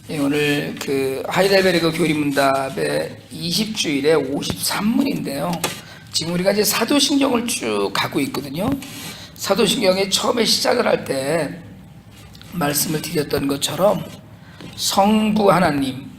오늘 그 하이델베르그 교리문답의 20주일에 53문인데요. 지금 우리가 이제 사도신경을 쭉 가고 있거든요. 사도신경에 처음에 시작을 할 때 말씀을 드렸던 것처럼 성부 하나님,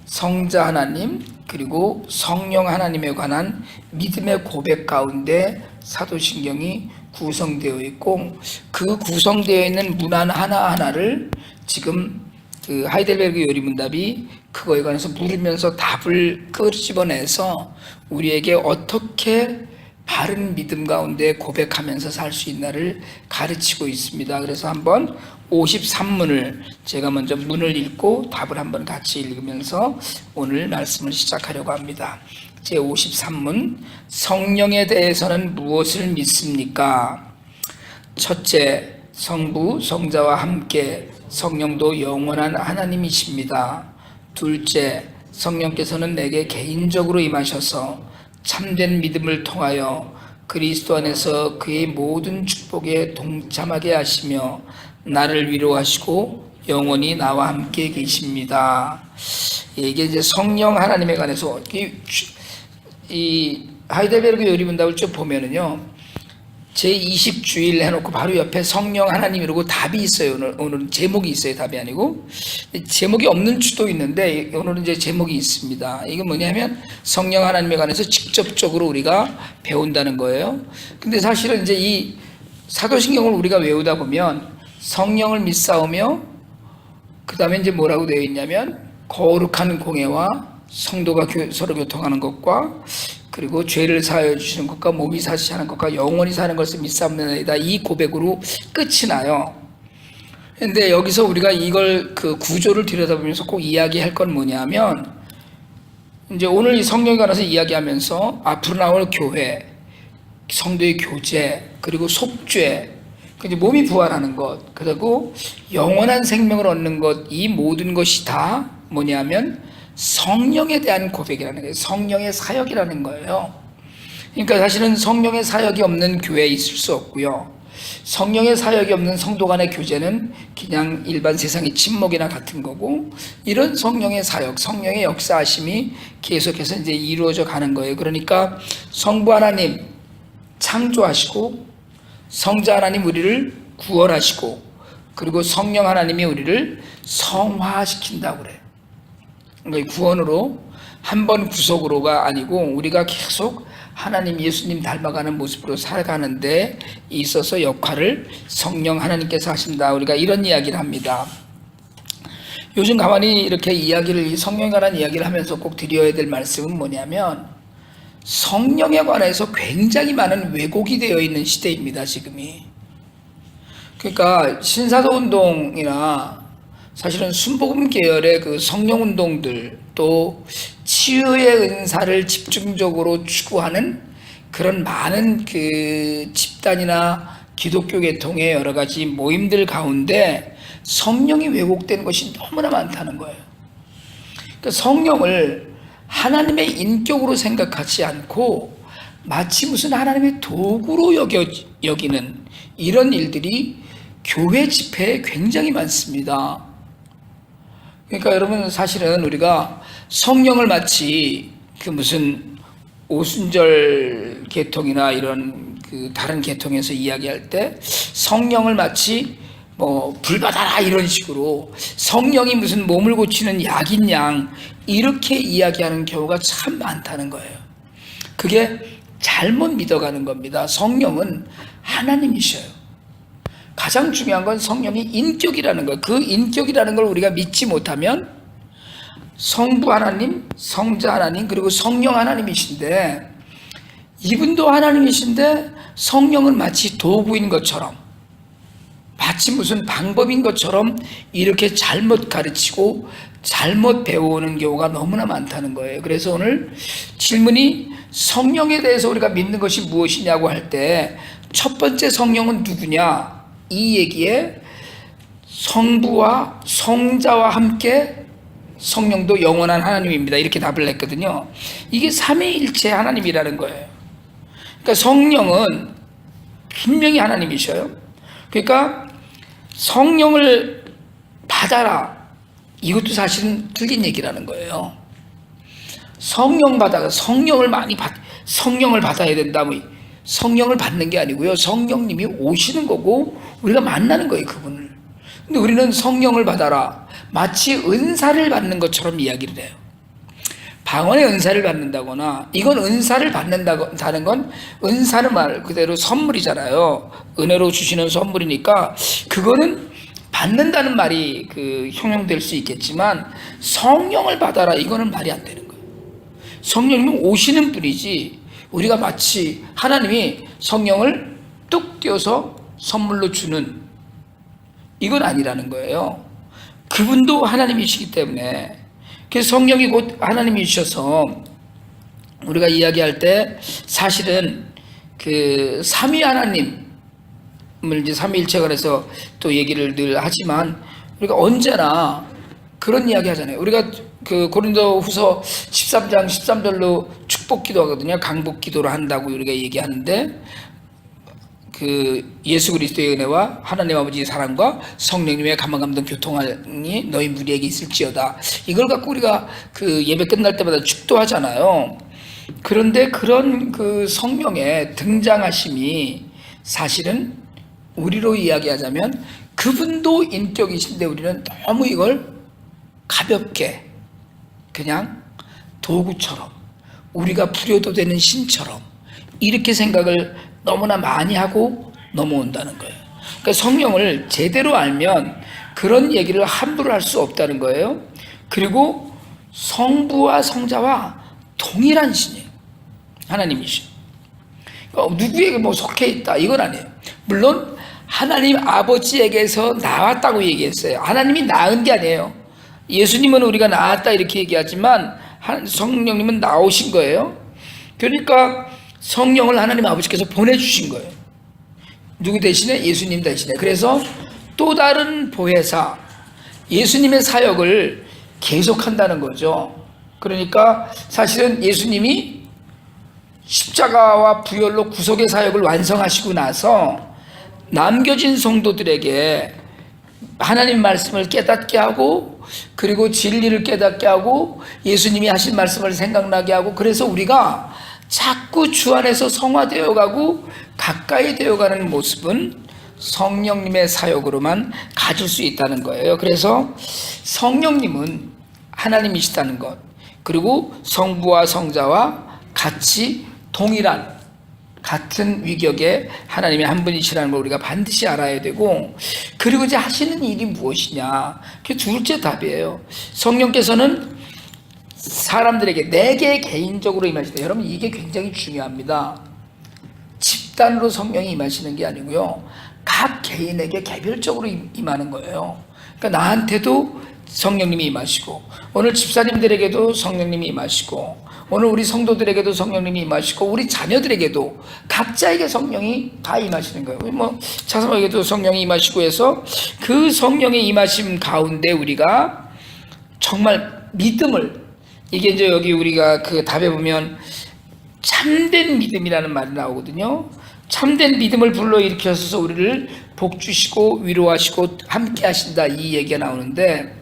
성자 하나님, 그리고 성령 하나님에 관한 믿음의 고백 가운데 사도신경이 구성되어 있고, 그 구성되어 있는 문안 하나하나를 지금 그 하이델베르그 요리문답이 그거에 관해서 물으면서 답을 끄집어내서 우리에게 어떻게 바른 믿음 가운데 고백하면서 살 수 있나를 가르치고 있습니다. 그래서 한번 53문을 제가 먼저 문을 읽고 답을 한번 같이 읽으면서 오늘 말씀을 시작하려고 합니다. 제53문, 성령에 대해서는 무엇을 믿습니까? 첫째, 성부, 성자와 함께 성령도 영원한 하나님이십니다. 둘째, 성령께서는 내게 개인적으로 임하셔서 참된 믿음을 통하여 그리스도 안에서 그의 모든 축복에 동참하게 하시며 나를 위로하시고 영원히 나와 함께 계십니다. 이게 이제 성령 하나님에 관해서 이 하이델베르그 요리문답을 쭉 보면은요, 제20주일 해놓고 바로 옆에 성령 하나님 이러고 답이 있어요. 오늘은 제목이 있어요. 답이 아니고. 제목이 없는 주도 있는데 오늘은 이제 제목이 있습니다. 이게 뭐냐면 성령 하나님에 관해서 직접적으로 우리가 배운다는 거예요. 근데 사실은 이제 이 사도신경을 우리가 외우다 보면 성령을 믿사오며, 그 다음에 이제 뭐라고 되어 있냐면 거룩한 공예와 성도가 서로 교통하는 것과, 그리고 죄를 사하여 주시는 것과 몸이 사시하는 것과 영원히 사는 것을 믿사옵나이다, 이 고백으로 끝이 나요. 근데 여기서 우리가 이걸 그 구조를 들여다보면서 꼭 이야기할 건 뭐냐면, 이제 오늘 이 성령에 관해서 이야기하면서 앞으로 나올 교회, 성도의 교제, 그리고 속죄, 이제 몸이 부활하는 것, 그리고 영원한 생명을 얻는 것, 이 모든 것이 다 뭐냐면 성령에 대한 고백이라는 거예요. 성령의 사역이라는 거예요. 그러니까 사실은 성령의 사역이 없는 교회에 있을 수 없고요, 성령의 사역이 없는 성도 간의 교제는 그냥 일반 세상의 침묵이나 같은 거고, 이런 성령의 사역, 성령의 역사하심이 계속해서 이제 이루어져 가는 거예요. 그러니까 성부 하나님 창조하시고, 성자 하나님 우리를 구원하시고, 그리고 성령 하나님이 우리를 성화시킨다고 그래요. 그러니까 구원으로 한 번 구속으로가 아니고 우리가 계속 하나님 예수님 닮아가는 모습으로 살아가는 데 있어서 역할을 성령 하나님께서 하신다, 우리가 이런 이야기를 합니다. 요즘 가만히 이렇게 이야기를, 성령에 관한 이야기를 하면서 꼭 드려야 될 말씀은 뭐냐면, 성령에 관해서 굉장히 많은 왜곡이 되어 있는 시대입니다, 지금이. 그러니까 신사도운동이나 사실은 순복음 계열의 그 성령운동들, 또 치유의 은사를 집중적으로 추구하는 그런 많은 그 집단이나 기독교 계통의 여러 가지 모임들 가운데 성령이 왜곡된 것이 너무나 많다는 거예요. 그러니까 성령을 하나님의 인격으로 생각하지 않고 마치 무슨 하나님의 도구로 여기는 이런 일들이 교회 집회에 굉장히 많습니다. 그러니까 여러분, 사실은 우리가 성령을 마치 그 무슨 오순절 계통이나 이런 그 다른 계통에서 이야기할 때 성령을 마치 뭐 불 받아라 이런 식으로, 성령이 무슨 몸을 고치는 약인 양 이렇게 이야기하는 경우가 참 많다는 거예요. 그게 잘못 믿어가는 겁니다. 성령은 하나님이셔요. 가장 중요한 건 성령이 인격이라는 거. 그 인격이라는 걸 우리가 믿지 못하면 성부 하나님, 성자 하나님, 그리고 성령 하나님이신데, 이분도 하나님이신데 성령은 마치 도구인 것처럼, 마치 무슨 방법인 것처럼 이렇게 잘못 가르치고 잘못 배워오는 경우가 너무나 많다는 거예요. 그래서 오늘 질문이 성령에 대해서 우리가 믿는 것이 무엇이냐고 할 때 첫 번째 성령은 누구냐? 이 얘기에 성부와 성자와 함께 성령도 영원한 하나님입니다, 이렇게 답을 했거든요. 이게 삼위일체 하나님이라는 거예요. 그러니까 성령은 분명히 하나님이셔요. 그러니까 성령을 받아라, 이것도 사실은 틀린 얘기라는 거예요. 성령을 받아야 된다. 뭐 성령을 받는 게 아니고요. 성령님이 오시는 거고 우리가 만나는 거예요, 그분을. 근데 우리는 성령을 받아라. 마치 은사를 받는 것처럼 이야기를 해요. 방언의 은사를 받는다거나, 이건 은사를 받는다는 건, 은사는 말 그대로 선물이잖아요. 은혜로 주시는 선물이니까 그거는 받는다는 말이 형용될 수 있겠지만, 성령을 받아라 이거는 말이 안 되는 거예요. 성령님은 오시는 분이지, 우리가 마치 하나님이 성령을 뚝 띄워서 선물로 주는, 이건 아니라는 거예요. 그분도 하나님이시기 때문에. 그래서 성령이 곧 하나님이셔서 우리가 이야기할 때 사실은 삼위 하나님을 이제 삼위일체관에서 또 얘기를 늘 하지만, 우리가 언제나 그런 이야기 하잖아요. 우리가 고린도후서 13장 13절로 축복 기도하거든요. 강복 기도를 한다고 우리가 얘기하는데, 예수 그리스도의 은혜와 하나님 아버지의 사랑과 성령님의 감화감동 교통이 너희 무리에게 있을지어다. 이걸 갖고 우리가 예배 끝날 때마다 축도하잖아요. 그런데 그런 성령의 등장하심이 사실은 우리로 이야기하자면 그분도 인격이신데, 우리는 너무 이걸 가볍게 그냥 도구처럼, 우리가 부려도 되는 신처럼 이렇게 생각을 너무나 많이 하고 넘어온다는 거예요. 그러니까 성령을 제대로 알면 그런 얘기를 함부로 할 수 없다는 거예요. 그리고 성부와 성자와 동일한 신이에요. 하나님이시죠. 그러니까 누구에게 뭐 속해 있다 이건 아니에요. 물론 하나님 아버지에게서 나왔다고 얘기했어요. 하나님이 낳은 게 아니에요. 예수님은 우리가 낳았다 이렇게 얘기하지만 성령님은 나오신 거예요. 그러니까 성령을 하나님 아버지께서 보내주신 거예요. 누구 대신에? 예수님 대신에. 그래서 또 다른 보혜사, 예수님의 사역을 계속한다는 거죠. 그러니까 사실은 예수님이 십자가와 부활로 구속의 사역을 완성하시고 나서 남겨진 성도들에게 하나님 말씀을 깨닫게 하고, 그리고 진리를 깨닫게 하고, 예수님이 하신 말씀을 생각나게 하고, 그래서 우리가 자꾸 주 안에서 성화되어 가고 가까이 되어가는 모습은 성령님의 사역으로만 가질 수 있다는 거예요. 그래서 성령님은 하나님이시다는 것, 그리고 성부와 성자와 같이 동일한 같은 위격의 하나님의 한 분이시라는 걸 우리가 반드시 알아야 되고, 그리고 이제 하시는 일이 무엇이냐, 그게 둘째 답이에요. 성령께서는 사람들에게, 내게 개인적으로 임하시다. 여러분, 이게 굉장히 중요합니다. 집단으로 성령이 임하시는 게 아니고요, 각 개인에게 개별적으로 임하는 거예요. 그러니까 나한테도 성령님이 임하시고, 오늘 집사님들에게도 성령님이 임하시고, 오늘 우리 성도들에게도 성령님이 임하시고, 우리 자녀들에게도 각자에게 성령이 다 임하시는 거예요. 뭐 자손에게도 성령이 임하시고 해서 그 성령의 임하심 가운데 우리가 정말 믿음을, 이게 이제 여기 우리가 답에 보면 참된 믿음이라는 말이 나오거든요. 참된 믿음을 불러일으켜서 우리를 복주시고 위로하시고 함께 하신다, 이 얘기가 나오는데,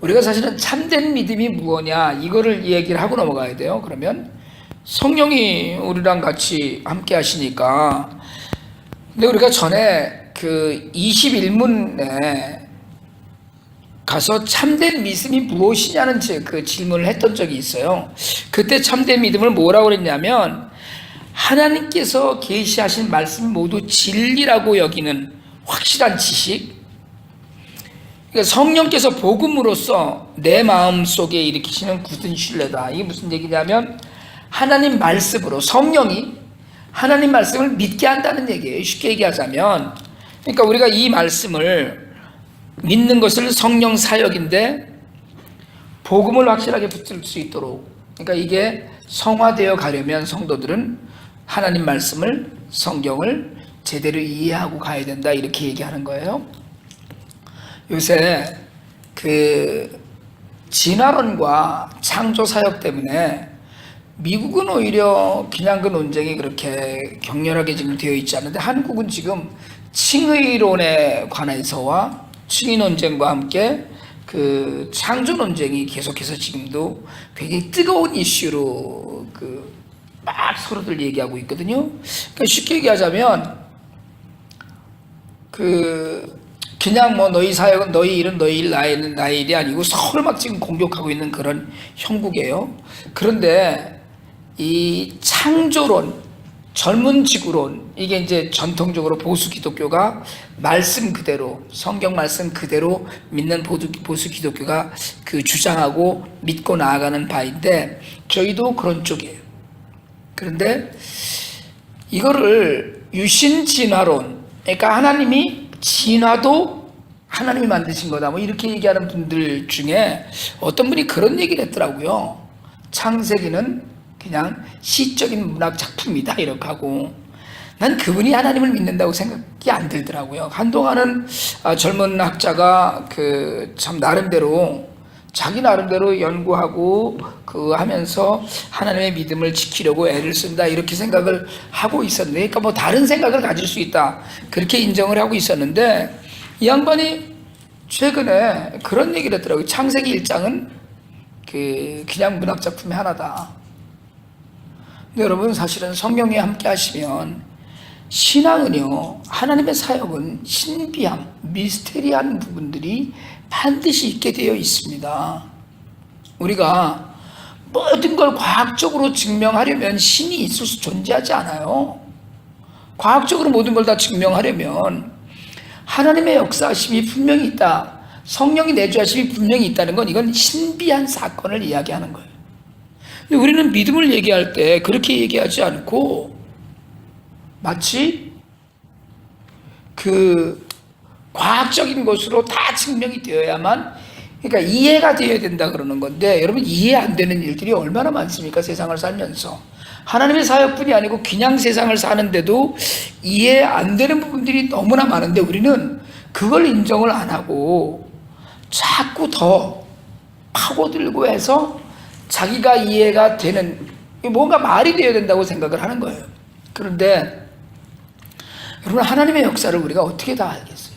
우리가 사실은 참된 믿음이 무엇냐 이거를 얘기를 하고 넘어가야 돼요. 그러면 성령이 우리랑 같이 함께 하시니까. 근데 우리가 전에 21문에 가서 참된 믿음이 무엇이냐는 질문을 했던 적이 있어요. 그때 참된 믿음을 뭐라고 그랬냐면, 하나님께서 계시하신 말씀이 모두 진리라고 여기는 확실한 지식, 그러니까 성령께서 복음으로써 내 마음속에 일으키시는 굳은 신뢰다. 이게 무슨 얘기냐면, 하나님 말씀으로 성령이 하나님 말씀을 믿게 한다는 얘기예요. 쉽게 얘기하자면, 그러니까 우리가 이 말씀을 믿는 것을 성령 사역인데, 복음을 확실하게 붙들 수 있도록, 그러니까 이게 성화되어 가려면 성도들은 하나님 말씀을, 성경을 제대로 이해하고 가야 된다, 이렇게 얘기하는 거예요. 요새 진화론과 창조사역 때문에 미국은 오히려 그냥 논쟁이 그렇게 격렬하게 지금 되어 있지 않은데, 한국은 지금 칭의론에 관해서와 칭의 논쟁과 함께 그 창조 논쟁이 계속해서 지금도 굉장히 뜨거운 이슈로 막 서로들 얘기하고 있거든요. 그러니까 쉽게 얘기하자면 그냥 뭐 너희 사역은 너희 일은 너희 일, 나의 일이 아니고 서로 막 지금 공격하고 있는 그런 형국이에요. 그런데 이 창조론, 젊은 지구론, 이게 이제 전통적으로 보수 기독교가 말씀 그대로, 성경 말씀 그대로 믿는 보수 기독교가 주장하고 믿고 나아가는 바인데, 저희도 그런 쪽이에요. 그런데 이거를 유신진화론, 그러니까 하나님이 진화도 하나님이 만드신 거다, 뭐 이렇게 얘기하는 분들 중에 어떤 분이 그런 얘기를 했더라고요. 창세기는 그냥 시적인 문학 작품이다 이렇게 하고, 난 그분이 하나님을 믿는다고 생각이 안 들더라고요. 한동안은 젊은 학자가 참 나름대로 자기 나름대로 연구하고 하면서 하나님의 믿음을 지키려고 애를 쓴다 이렇게 생각을 하고 있었는데, 그러니까 뭐 다른 생각을 가질 수 있다 그렇게 인정을 하고 있었는데, 이 양반이 최근에 그런 얘기를 했더라고요. 창세기 1장은 그냥 문학 작품의 하나다. 근데 여러분, 사실은 성령이 함께 하시면 신앙은요, 하나님의 사역은 신비함, 미스테리한 부분들이 반드시 있게 되어 있습니다. 우리가 모든 걸 과학적으로 증명하려면 신이 있을 수 존재하지 않아요. 과학적으로 모든 걸 다 증명하려면 하나님의 역사하심이 분명히 있다, 성령이 내주하심이 분명히 있다는 건, 이건 신비한 사건을 이야기하는 거예요. 근데 우리는 믿음을 얘기할 때 그렇게 얘기하지 않고 마치 과학적인 것으로 다 증명이 되어야만, 그러니까 이해가 되어야 된다 그러는 건데, 여러분, 이해 안 되는 일들이 얼마나 많습니까? 세상을 살면서 하나님의 사역뿐이 아니고 그냥 세상을 사는데도 이해 안 되는 부분들이 너무나 많은데, 우리는 그걸 인정을 안 하고 자꾸 더 파고들고 해서 자기가 이해가 되는, 뭔가 말이 되어야 된다고 생각을 하는 거예요. 그런데 여러분, 하나님의 역사를 우리가 어떻게 다 알겠어요?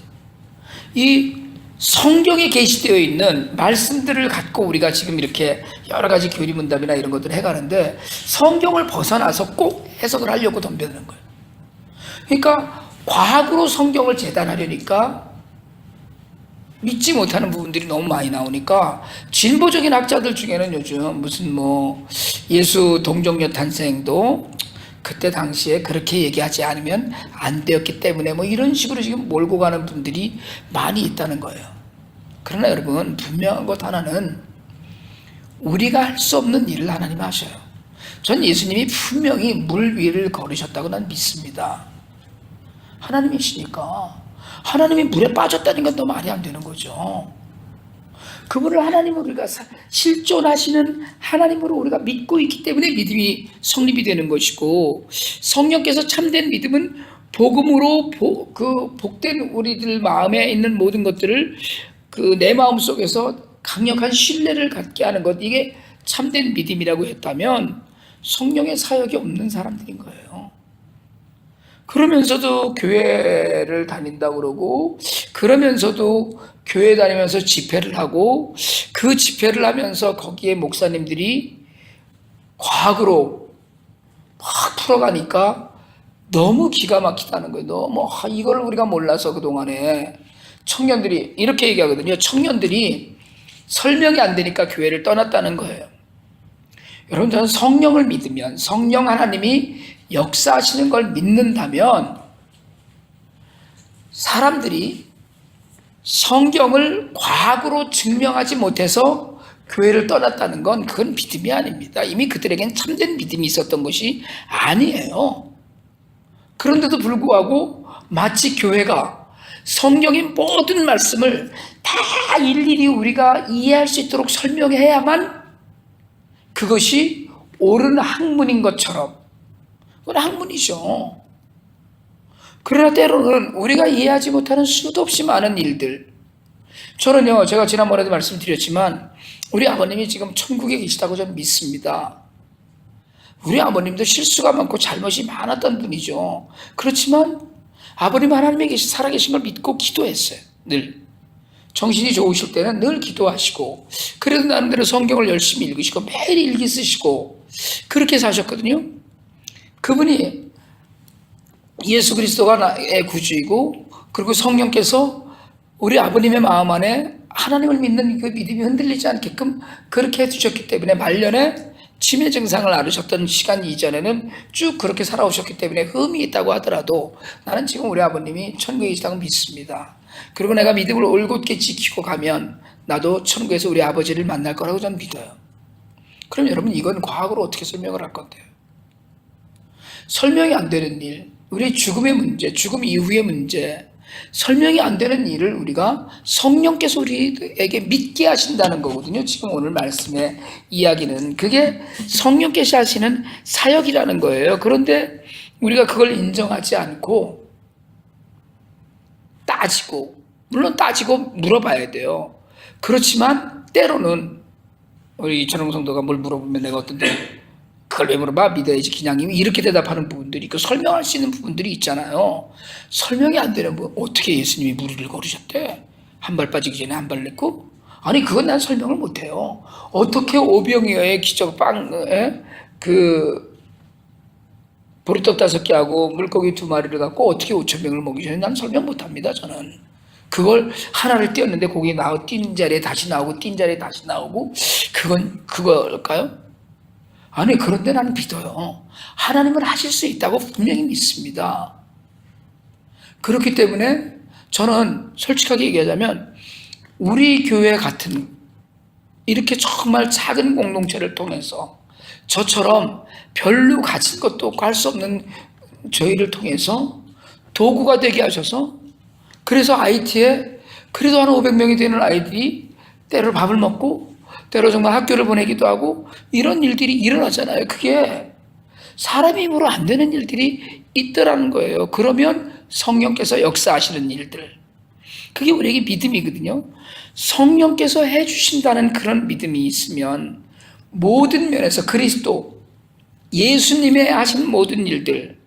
이 성경에 게시되어 있는 말씀들을 갖고 우리가 지금 이렇게 여러 가지 교리문답이나 이런 것들을 해가는데, 성경을 벗어나서 꼭 해석을 하려고 덤벼드는 거예요. 그러니까 과학으로 성경을 재단하려니까 믿지 못하는 부분들이 너무 많이 나오니까, 진보적인 학자들 중에는 요즘 무슨 예수 동정녀 탄생도 그때 당시에 그렇게 얘기하지 않으면 안 되었기 때문에 이런 식으로 지금 몰고 가는 분들이 많이 있다는 거예요. 그러나 여러분, 분명한 것 하나는, 우리가 할 수 없는 일을 하나님 하셔요. 전 예수님이 분명히 물 위를 걸으셨다고 난 믿습니다. 하나님이시니까. 하나님이 물에 빠졌다는 건 더 말이 안 되는 거죠. 그분을 하나님으로 우리가 실존하시는 하나님으로 우리가 믿고 있기 때문에 믿음이 성립이 되는 것이고, 성령께서 참된 믿음은 복음으로 복된 우리들 마음에 있는 모든 것들을 내 마음 속에서 강력한 신뢰를 갖게 하는 것, 이게 참된 믿음이라고 했다면 성령의 사역이 없는 사람들인 거예요. 그러면서도 교회를 다닌다고 그러고, 그러면서도 교회 다니면서 집회를 하고, 그 집회를 하면서 거기에 목사님들이 과학으로 막 풀어가니까 너무 기가 막히다는 거예요. 너무 이걸 우리가 몰라서 그동안에 청년들이 이렇게 얘기하거든요. 청년들이 설명이 안 되니까 교회를 떠났다는 거예요. 여러분, 저는 성령을 믿으면, 성령 하나님이 역사하시는 걸 믿는다면, 사람들이 성경을 과학으로 증명하지 못해서 교회를 떠났다는 건, 그건 믿음이 아닙니다. 이미 그들에겐 참된 믿음이 있었던 것이 아니에요. 그런데도 불구하고 마치 교회가 성경의 모든 말씀을 다 일일이 우리가 이해할 수 있도록 설명해야만 그것이 옳은 학문인 것처럼, 그건 학문이죠. 그러나 때로는 우리가 이해하지 못하는 수도 없이 많은 일들, 저는요, 제가 지난번에도 말씀드렸지만 우리 아버님이 지금 천국에 계시다고 저는 믿습니다. 우리 아버님도 실수가 많고 잘못이 많았던 분이죠. 그렇지만 아버님 하나님이 살아계신 걸 믿고 기도했어요. 늘 정신이 좋으실 때는 늘 기도하시고, 그래도 나름대로 성경을 열심히 읽으시고 매일 일기 쓰시고 그렇게 사셨거든요. 그분이 예수 그리스도가 나의 구주이고, 그리고 성령께서 우리 아버님의 마음 안에 하나님을 믿는 그 믿음이 흔들리지 않게끔 그렇게 해주셨기 때문에 말년에 치매 증상을 앓으셨던 시간 이전에는 쭉 그렇게 살아오셨기 때문에 흠이 있다고 하더라도 나는 지금 우리 아버님이 천국에 계시다고 믿습니다. 그리고 내가 믿음을 올곧게 지키고 가면 나도 천국에서 우리 아버지를 만날 거라고 저는 믿어요. 그럼 여러분, 이건 과학으로 어떻게 설명을 할 건데요? 설명이 안 되는 일, 우리의 죽음의 문제, 죽음 이후의 문제, 설명이 안 되는 일을 우리가 성령께서 우리에게 믿게 하신다는 거거든요. 지금 오늘 말씀의 이야기는 그게 성령께서 하시는 사역이라는 거예요. 그런데 우리가 그걸 인정하지 않고 따지고, 물론 따지고 물어봐야 돼요. 그렇지만 때로는 우리 이천홍 성도가 뭘 물어보면 내가 어떤데 그걸 왜 물어봐? 믿어야지 기냥님이 이렇게 대답하는 부분들이 있고, 설명할 수 있는 부분들이 있잖아요. 설명이 안 되는 부분, 어떻게 예수님이 무리를 걸으셨대? 한 발 빠지기 전에 한 발 냈고? 아니, 그건 난 설명을 못해요. 어떻게 오병이어의 기적 빵에 보리떡 5개하고 물고기 2마리를 갖고 어떻게 5,000명을 먹이셨는지 난 설명 못합니다. 저는 그걸 하나를 띄었는데 고기 나오고 띈 자리에 다시 나오고 띈 자리에 다시 나오고, 그건 그걸까요? 아니, 그런데 나는 믿어요. 하나님은 하실 수 있다고 분명히 믿습니다. 그렇기 때문에 저는 솔직하게 얘기하자면 우리 교회 같은 이렇게 정말 작은 공동체를 통해서 저처럼 별로 가진 것도 없고 할 수 없는 저희를 통해서 도구가 되게 하셔서, 그래서 IT에 그래도 한 500명이 되는 아이들이 때로 밥을 먹고 때로 정말 학교를 보내기도 하고 이런 일들이 일어나잖아요. 그게 사람 힘으로 안 되는 일들이 있더라는 거예요. 그러면 성령께서 역사하시는 일들, 그게 우리에게 믿음이거든요. 성령께서 해주신다는 그런 믿음이 있으면 모든 면에서 그리스도 예수님의 하신 모든 일들,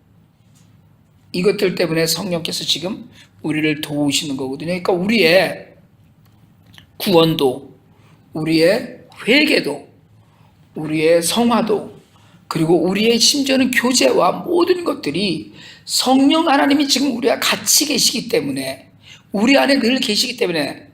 이것들 때문에 성령께서 지금 우리를 도우시는 거거든요. 그러니까 우리의 구원도, 우리의 회개도, 우리의 성화도, 그리고 우리의 심지어는 교제와 모든 것들이 성령 하나님이 지금 우리와 같이 계시기 때문에, 우리 안에 늘 계시기 때문에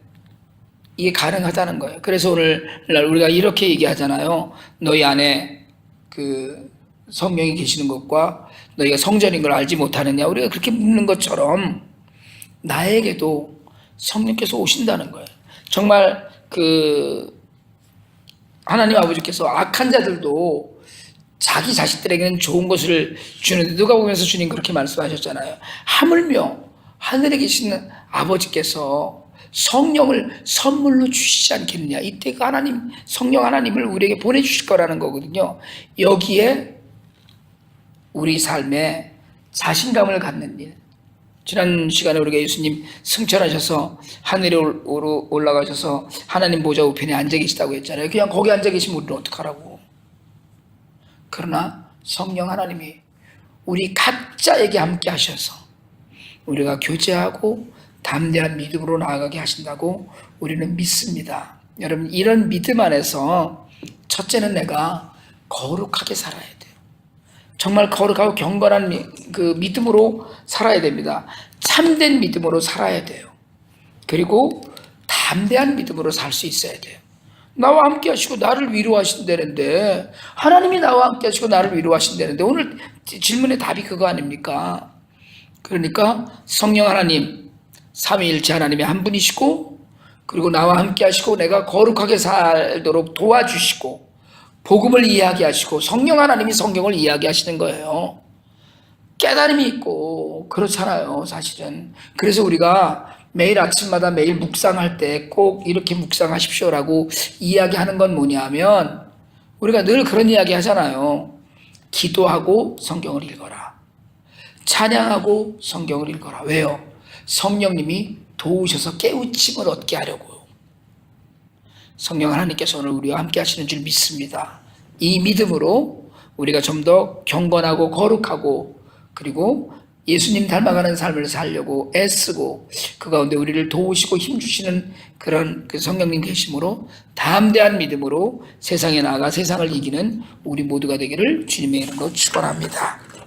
이게 가능하다는 거예요. 그래서 오늘날 우리가 이렇게 얘기하잖아요. 너희 안에 그 성령이 계시는 것과 너희가 성전인 걸 알지 못하느냐. 우리가 그렇게 묻는 것처럼 나에게도 성령께서 오신다는 거예요. 정말 하나님 아버지께서 악한 자들도 자기 자식들에게는 좋은 것을 주는데, 누가 보면서 주님 그렇게 말씀하셨잖아요. 하물며 하늘에 계시는 아버지께서 성령을 선물로 주시지 않겠느냐. 이때 그 하나님, 성령 하나님을 우리에게 보내주실 거라는 거거든요. 여기에 우리 삶에 자신감을 갖는 일, 지난 시간에 우리가 예수님 승천하셔서 하늘에 올라가셔서 하나님 보좌 우편에 앉아 계시다고 했잖아요. 그냥 거기 앉아 계시면 우리는 어떡하라고. 그러나 성령 하나님이 우리 각자에게 함께 하셔서 우리가 교제하고 담대한 믿음으로 나아가게 하신다고 우리는 믿습니다. 여러분, 이런 믿음 안에서 첫째는 내가 거룩하게 살아야 돼요. 정말 거룩하고 경건한 그 믿음으로 살아야 됩니다. 참된 믿음으로 살아야 돼요. 그리고 담대한 믿음으로 살 수 있어야 돼요. 나와 함께 하시고 나를 위로하신다는데, 하나님이 나와 함께 하시고 나를 위로하신다는데, 오늘 질문의 답이 그거 아닙니까? 그러니까 성령 하나님, 삼위일체 하나님이 한 분이시고, 그리고 나와 함께 하시고 내가 거룩하게 살도록 도와주시고 복음을 이야기하시고, 성령 하나님이 성경을 이야기하시는 거예요. 깨달음이 있고 그렇잖아요, 사실은. 그래서 우리가 매일 아침마다 매일 묵상할 때 꼭 이렇게 묵상하십시오라고 이야기하는 건 뭐냐면, 우리가 늘 그런 이야기 하잖아요. 기도하고 성경을 읽어라. 찬양하고 성경을 읽어라. 왜요? 성령님이 도우셔서 깨우침을 얻게 하려고요. 성령 하나님께서 오늘 우리와 함께 하시는 줄 믿습니다. 이 믿음으로 우리가 좀 더 경건하고 거룩하고, 그리고 예수님 닮아가는 삶을 살려고 애쓰고 그 가운데 우리를 도우시고 힘주시는 그런 그 성령님 계심으로 담대한 믿음으로 세상에 나아가 세상을 이기는 우리 모두가 되기를 주님의 이름으로 축원합니다.